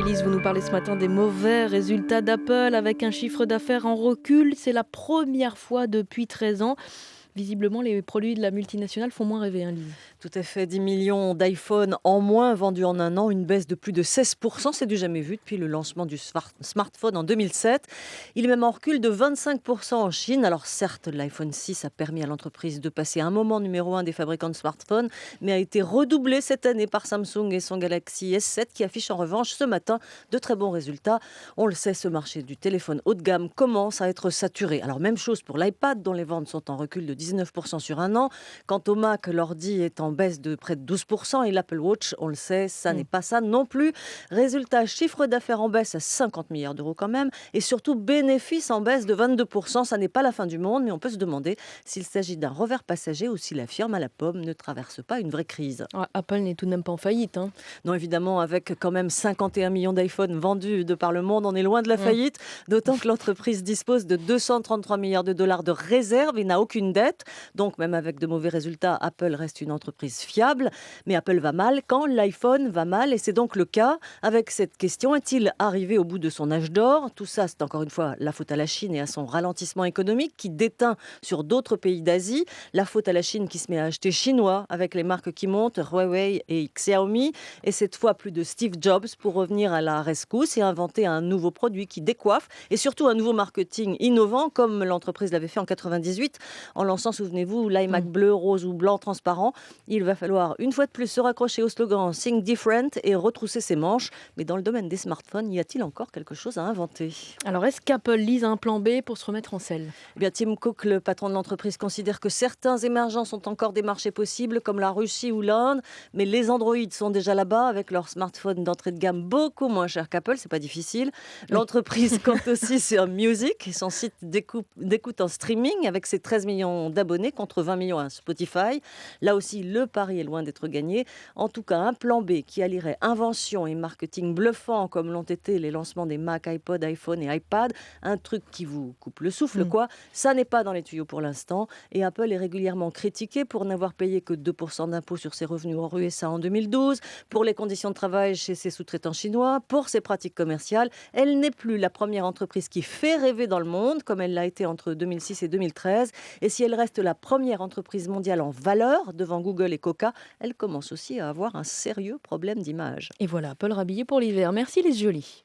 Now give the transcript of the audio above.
Élise, vous nous parlez ce matin des mauvais résultats d'Apple avec un chiffre d'affaires en recul. C'est la première fois depuis 13 ans. Visiblement, les produits de la multinationale font moins rêver, hein, Lise. Tout à fait, 10 millions d'iPhone en moins vendus en un an, une baisse de plus de 16%, c'est du jamais vu depuis le lancement du smartphone en 2007. Il est même en recul de 25% en Chine. Alors certes, l'iPhone 6 a permis à l'entreprise de passer un moment numéro un des fabricants de smartphones, mais a été redoublé cette année par Samsung et son Galaxy S7 qui affiche en revanche ce matin de très bons résultats. On le sait, ce marché du téléphone haut de gamme commence à être saturé. Alors même chose pour l'iPad dont les ventes sont en recul de 19% sur un an. Quant au Mac, l'ordi est en baisse de près de 12% et l'Apple Watch, on le sait, ça n'est pas ça non plus. Résultat, chiffre d'affaires en baisse à 50 milliards d'euros quand même et surtout bénéfice en baisse de 22%. Ça n'est pas la fin du monde, mais on peut se demander s'il s'agit d'un revers passager ou si la firme à la pomme ne traverse pas une vraie crise. Ouais, Apple n'est tout de même pas en faillite, hein. Non, évidemment, avec quand même 51 millions d'iPhone vendus de par le monde, on est loin de la faillite, d'autant que l'entreprise dispose de 233 milliards de dollars de réserves et n'a aucune dette. Donc, même avec de mauvais résultats, Apple reste une entreprise fiable. Mais Apple va mal quand l'iPhone va mal. Et c'est donc le cas avec cette question. Est-il arrivé au bout de son âge d'or? Tout ça, c'est encore une fois la faute à la Chine et à son ralentissement économique qui déteint sur d'autres pays d'Asie. La faute à la Chine qui se met à acheter chinois avec les marques qui montent, Huawei et Xiaomi. Et cette fois, plus de Steve Jobs pour revenir à la rescousse et inventer un nouveau produit qui décoiffe et surtout un nouveau marketing innovant comme l'entreprise l'avait fait en 98 en lançant, souvenez-vous, l'iMac bleu, rose ou blanc transparent. Il va falloir une fois de plus se raccrocher au slogan Think Different et retrousser ses manches. Mais dans le domaine des smartphones, y a-t-il encore quelque chose à inventer? Alors, est-ce qu'Apple lise un plan B pour se remettre en selle? Eh bien, Tim Cook, le patron de l'entreprise, considère que certains émergents sont encore des marchés possibles, comme la Russie ou l'Inde, mais les Android sont déjà là-bas avec leurs smartphones d'entrée de gamme beaucoup moins chers qu'Apple, c'est pas difficile. Oui. L'entreprise compte aussi sur Music, son site d'écoute en streaming, avec ses 13 millions d'abonnés contre 20 millions à Spotify. Là aussi, le pari est loin d'être gagné. En tout cas, un plan B qui allierait invention et marketing bluffant, comme l'ont été les lancements des Mac, iPod, iPhone et iPad, un truc qui vous coupe le souffle, quoi. Ça n'est pas dans les tuyaux pour l'instant. Et Apple est régulièrement critiqué pour n'avoir payé que 2% d'impôts sur ses revenus hors USA en 2012, pour les conditions de travail chez ses sous-traitants chinois, pour ses pratiques commerciales. Elle n'est plus la première entreprise qui fait rêver dans le monde, comme elle l'a été entre 2006 et 2013. Et si elle reste la première entreprise mondiale en valeur devant Google et Coca, elle commence aussi à avoir un sérieux problème d'image. Et voilà, Apple rhabillé pour l'hiver. Merci les jolies.